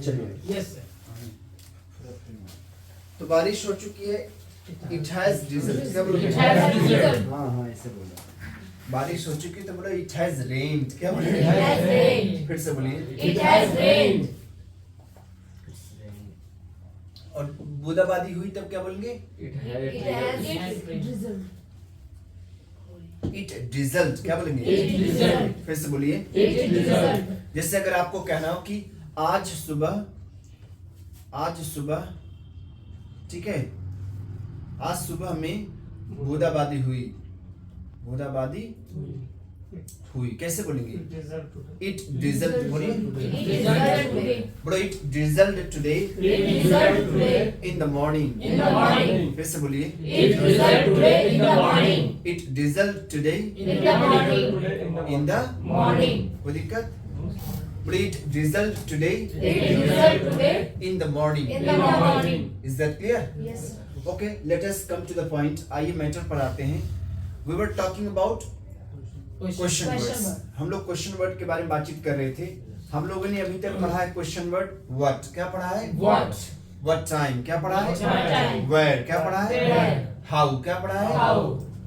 चलिए। Yes sir. तो बारिश हो चुकी है। It has drizzled। क्या बोलोगे? It has drizzled। हाँ ऐसे बोलो। बारिश हो चुकी है तो बोलो इट हैज रेन्ड। क्या बोलोगे? It has rained। फिर से बोलिए। It has rained। और बूंदाबांदी हुई तब क्या बोलेंगे? It has drizzled। It drizzled। क्या बोलेंगे? It drizzled। फिर से बोलिए। It drizzled। जैसे अगर आपको कहना हो कि आज सुबह ठीक है, आज सुबह में बूंदाबांदी हुई। कैसे बोलेंगे? It drizzled। बोलिए। It drizzled today। बोलो it drizzled today It drizzled today। in the morning। In the morning। फिर से बोलिए। It drizzled today in the morning। It drizzled today In the morning। in the Morning। कोई दिक्कत? बोलिए it drizzled today It drizzled today in the morning। in the morning। Is that clear? Yes sir। Okay, let us come to the point। आइए matter पर आते हैं। We were talking about question words. हम लोग question word के बारे में बातचीत कर रहे थे। हम लोगों ने अभी तक पढ़ा है क्वेश्चन वर्ड व्हाट। क्या पढ़ा है? What time. क्या पढ़ा है? What time। वेयर। क्या पढ़ा है? Where। हाउ। क्या पढ़ा है? How।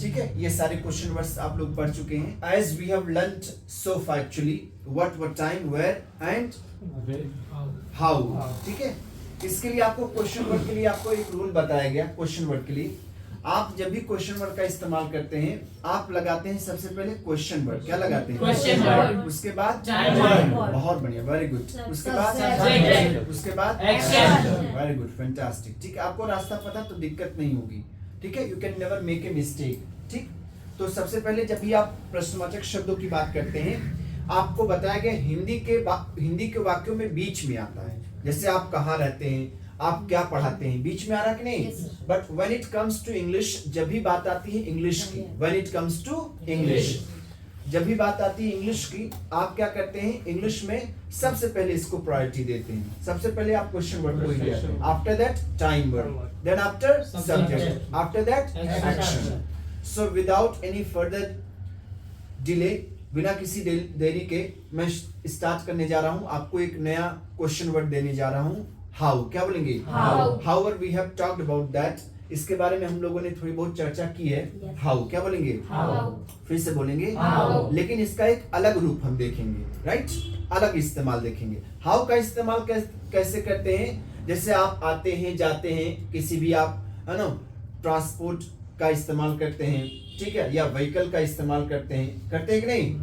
ठीक है, ये सारे क्वेश्चन वर्ड्स आप लोग पढ़ चुके हैं। As we have learned so far actually what time, where and how. ठीक है, इसके लिए आपको क्वेश्चन वर्ड के लिए आपको एक रूल बताया गया। क्वेश्चन वर्ड के लिए आप जब भी क्वेश्चन वर्ड का इस्तेमाल करते हैं, आप लगाते हैं सबसे पहले क्वेश्चन वर्ड। क्या लगाते हैं? Question word। उसके बाद Time word। बहुत बढ़िया, वेरी गुड। उसके बाद Subject। उसके बाद Action। Very good, fantastic. ठीक है, आपको रास्ता पता तो दिक्कत नहीं होगी। ठीक है, you can never make a mistake. ठीक, तो सबसे पहले जब भी आप प्रश्नवाचक शब्दों की बात करते हैं, आपको बताया गया हिंदी के वाक्यों में बीच में आता है। जैसे आप कहाँ रहते हैं, आप क्या पढ़ाते हैं, बीच में आ रहा कि नहीं? But when it comes to English, जब भी बात आती है इंग्लिश की, when it comes to English, जब भी बात आती है इंग्लिश की, आप क्या करते हैं? इंग्लिश में सबसे पहले इसको प्रायोरिटी देते हैं। सबसे पहले आप क्वेश्चन वर्ड को ही लेते हैं, after that time word, then after subject, after that action. So without any further delay, बिना किसी देरी के मैं स्टार्ट करने जा रहा हूं। आपको एक नया क्वेश्चन वर्ड देने जा रहा हूं, हाउ। क्या बोलेंगे? How we have talked about that. इसके बारे में हम लोगों ने थोड़ी बहुत चर्चा की है। हाउ। क्या बोलेंगे? फिर से बोलेंगे। लेकिन इसका एक अलग रूप हम देखेंगे, राइट? अलग इस्तेमाल देखेंगे। हाउ का इस्तेमाल कैसे करते हैं? जैसे आप आते हैं, जाते हैं, किसी भी आप है ना ट्रांसपोर्ट का इस्तेमाल करते हैं, ठीक है, या व्हीकल का इस्तेमाल करते हैं कि नहीं?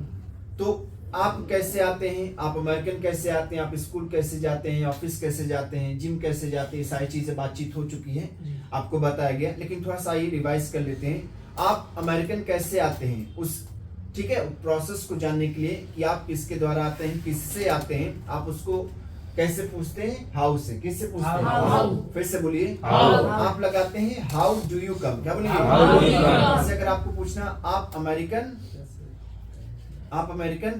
तो आप कैसे आते हैं, आप अमेरिकन कैसे आते हैं, आप स्कूल कैसे जाते हैं, ऑफिस कैसे जाते हैं, जिम कैसे जाते हैं, सारी चीजें बातचीत हो चुकी है, आपको बताया गया। लेकिन थोड़ा सा ये रिवाइज कर लेते हैं। आप अमेरिकन कैसे आते हैं, उस ठीक है प्रोसेस को जानने के लिए कि आप किसके द्वारा आते हैं, किससे आते हैं, आप उसको कैसे पूछते हैं? हाउ से। किससे पूछते हैं? हाउ। फिर से बोलिए। हाउ। आप लगाते हैं हाउ डू यू कम। क्या बोलेंगे? How do you come? जैसे अगर आपको पूछना आप अमेरिकन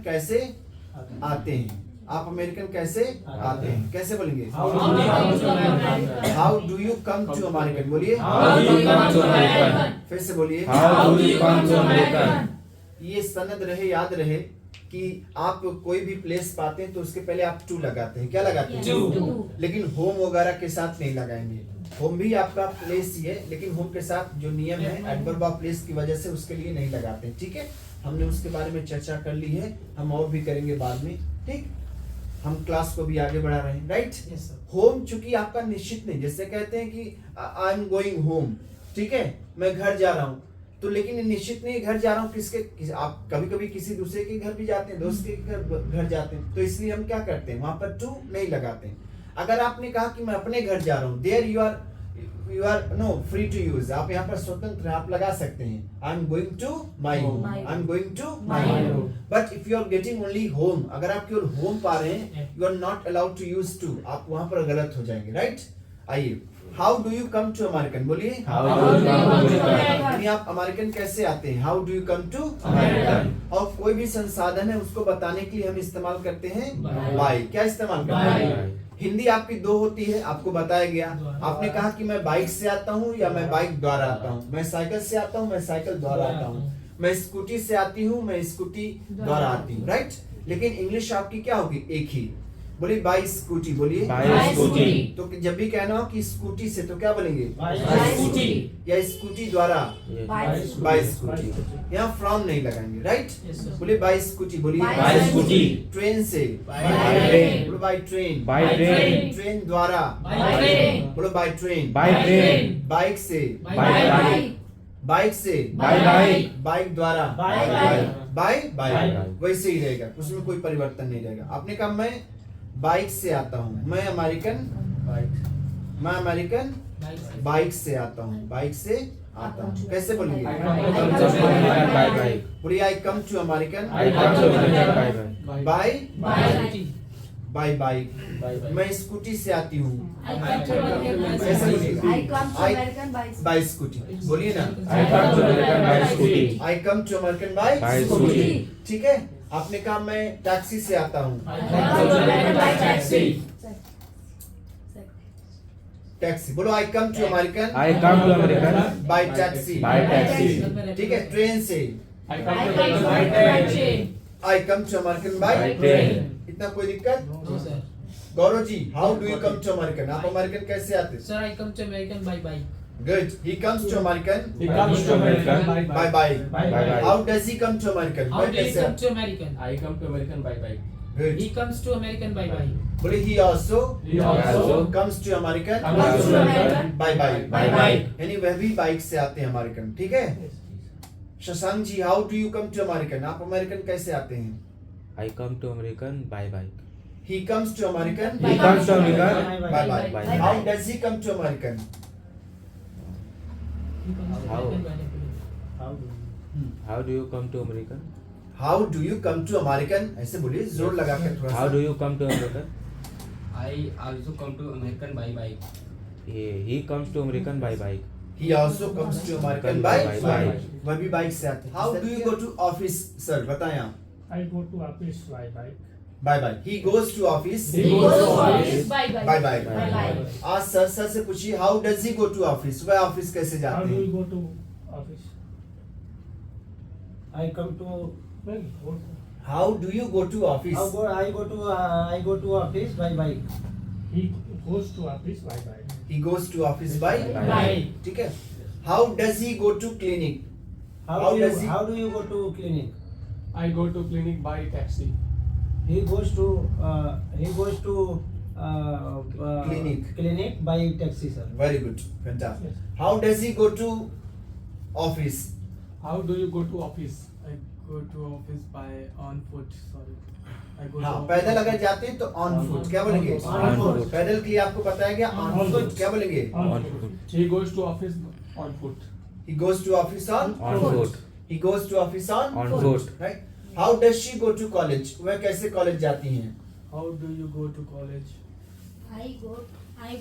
कैसे आते हैं, आप अमेरिकन कैसे आते हैं, कैसे बोलेंगे? How do you come to American. बोलिए। फिर से बोलिए। ये सनद रहे, याद रहे कि आप कोई भी प्लेस पाते हैं तो उसके पहले आप टू लगाते हैं। क्या लगाते हैं? लेकिन होम वगैरह के साथ नहीं लगाएंगे। होम भी आपका प्लेस ही है, लेकिन होम के साथ जो नियम है एडवर्ब ऑफ प्लेस की वजह से उसके लिए नहीं लगाते। ठीक है, हमने उसके बारे में चर्चा कर ली है, हम और भी करेंगे बाद में। ठीक, हम क्लास को भी आगे बढ़ा रहे हैं, राइट? होम चूंकि आपका निश्चित नहीं, जैसे कहते हैं कि आई एम गोइंग होम, ठीक है, मैं घर जा रहा हूँ, तो लेकिन निश्चित नहीं घर जा रहा हूँ किसके, आप कभी कभी किसी दूसरे के घर भी जाते हैं, दोस्त के घर जाते हैं, तो इसलिए हम क्या करते हैं, वहां पर टू नहीं लगाते हैं। अगर आपने कहा कि मैं अपने घर जा रहा हूँ, there you are no free to use, आप यहाँ पर स्वतंत्र हैं, आप लगा सकते हैं I am going to my home, I am going to my home. But if you are getting only home, अगर आप केवल होम पा रहे हैं, you are not allowed to use to, आप वहां पर गलत हो जाएंगे, राइट? आइए, how do you come to American. बोलिए। आप अमेरिकन कैसे आते हैं? How do you come to American. और कोई भी संसाधन है उसको बताने के लिए हम इस्तेमाल करते हैं बाय। क्या इस्तेमाल करते हैं? हिंदी आपकी दो होती है, आपको बताया गया। आपने कहा कि मैं बाइक से आता हूँ या मैं बाइक द्वारा आता हूँ, मैं साइकिल से आता हूँ, मैं साइकिल द्वारा आता हूँ, मैं स्कूटी से आती हूँ, मैं स्कूटी द्वारा आती हूँ, राइट? लेकिन इंग्लिश आपकी क्या होगी? एक ही। बोलिए बाई स्कूटी, बोलिए By scooty. तो जब भी कहना हो कि स्कूटी से तो क्या बोलेंगे? By scooty. या स्कूटी द्वारा, बाई स्कूटी। यहाँ फ्रॉम नहीं लगाएंगे, राइट? बोलिए बाई स्कूटी, बोलिए By scooty. ट्रेन से, By train. बोलो by train, By train. Train द्वारा, By train. बोलो by train, By train. Bike से, By bike. बाइक से, By bike. बाइक द्वारा, By bike. By by By. वैसे ही रहेगा, उसमें कोई परिवर्तन नहीं रहेगा। आपने कहा मैं बाइक से आता हूँ, मैं अमेरिकन बाइक से आता हूँ, बाइक से आता हूँ। कैसे बोलेंगे? By bike. बोलिए I come to American I come to America by bike. By by bike. By मैं स्कूटी से आती हूँ, I come to American ऐसे बोलिएगा। I come to American by by scooty, बोलिए ना I come to America by scooty. I come to American by By scooty. scooty. ठीक है, आपने कहा मैं टैक्सी से आता हूँ, I come to America by taxi. Taxi बोलो I come to American I come to America by taxi. by taxi. ठीक है, ट्रेन से I I come to American by train. I come to American by by train. इतना कोई दिक्कत? No, sir. Gaurav ji, how do you come to American? आप American कैसे आते? Sir, I come to American by bike. Good, he comes to American He comes to America by by. by bike. How does he come to American? How do you come to American? I come to American by bike. Good, He comes to American by bike. बोले he also He also comes to American comes to America by by. by bike. यानी वह भी bike से आते हैं American, ठीक है? Shashank ji, how do you come to American? आप अमेरिकन कैसे आते हैं? I come to American by bike. He comes to American He comes to America by by. by bike. How does he come to American? He comes to How? American by bike. How do you come to American? How do you come to American? ऐसे बोलिए, जोर लगा कर थोड़ा How सा। do you come to American? I also come to American by bike. He comes to American by bike. He also comes to American by By bike. वह भी bike से आते हैं। How do you go to office, sir? बताएं आप। I go to office by bike. Bye bye. He goes to office He goes to office by by bike. By bike. आज sir से पूछिए, how does he go to office? वह office कैसे How जाते do you हैं? go to office? I come to Well, go How do you go to office? I go to office by bike. he goes to office by bike. He goes to office by Bike. ठीक है। How does he go to clinic? How do you go to clinic? I go to clinic by taxi. He goes to clinic by taxi, sir. Very good, fantastic. How does he go to office? How do you go to office? I go to office by on foot. Sorry. I go हाँ, to पैदल अगर जाते हैं तो on foot क्या बोलेंगे? On foot. पैदल के लिए आपको बताया गया on On foot foot. क्या बोलेंगे? On foot. He goes to office on foot. He goes to office on On foot. He goes to office on On foot. right? How does she go to college? वह कैसे college जाती हैं? How do you go to college? I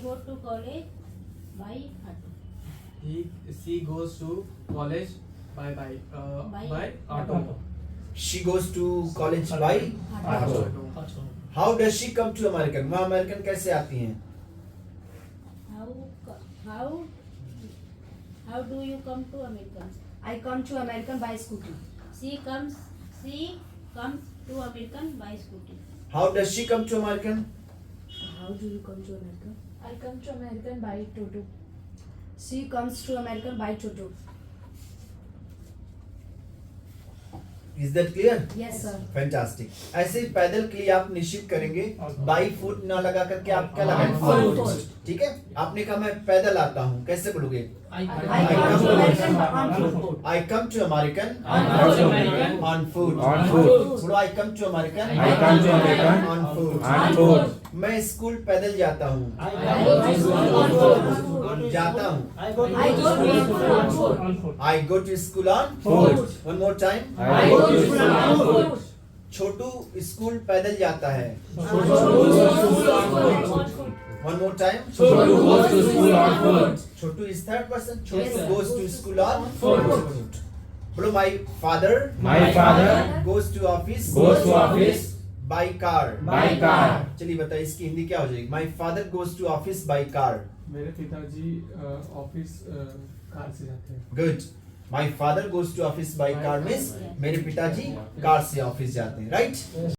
go to college by auto. She goes to college by By auto. She goes to college by Auto. auto. How does she come to American? वह American कैसे आती हैं? How do you come to American? I come to American by scooty. She comes to American by scooty. How does she come to American? How do you come to America? I come to American by Toto. She comes to American by Toto. Is that clear? Yes, sir. Fantastic. ऐसे ही पैदल के लिए आप निश्चित करेंगे by foot ना लगा करके आप क्या On लगाएंगे? foot. ठीक है, आपने कहा मैं पैदल आता हूँ, कैसे बोलोगे? I I come to American on foot. I come to American on foot. On foot. बोलो I come to American I come to American on foot. on foot. मैं स्कूल पैदल जाता हूँ, I go to school on foot. जाता हूँ। I go I go to school on foot. On foot. I go to school on Foot. One more time. I go to school on foot. Chhotu school पैदल जाता है। One more time. Chotu goes to school on foot. Chhotu is third person. Chhotu Yes, sir. goes to school on Foot. foot. बोलो my father My father goes to office goes to office by car. by car. चलिए बताइए इसकी हिंदी क्या हो जाएगी? My father goes to office by car. मेरे पिताजी office car से जाते हैं. Good. My father goes to office by car means मेरे पिताजी कार से ऑफिस जाते हैं, right?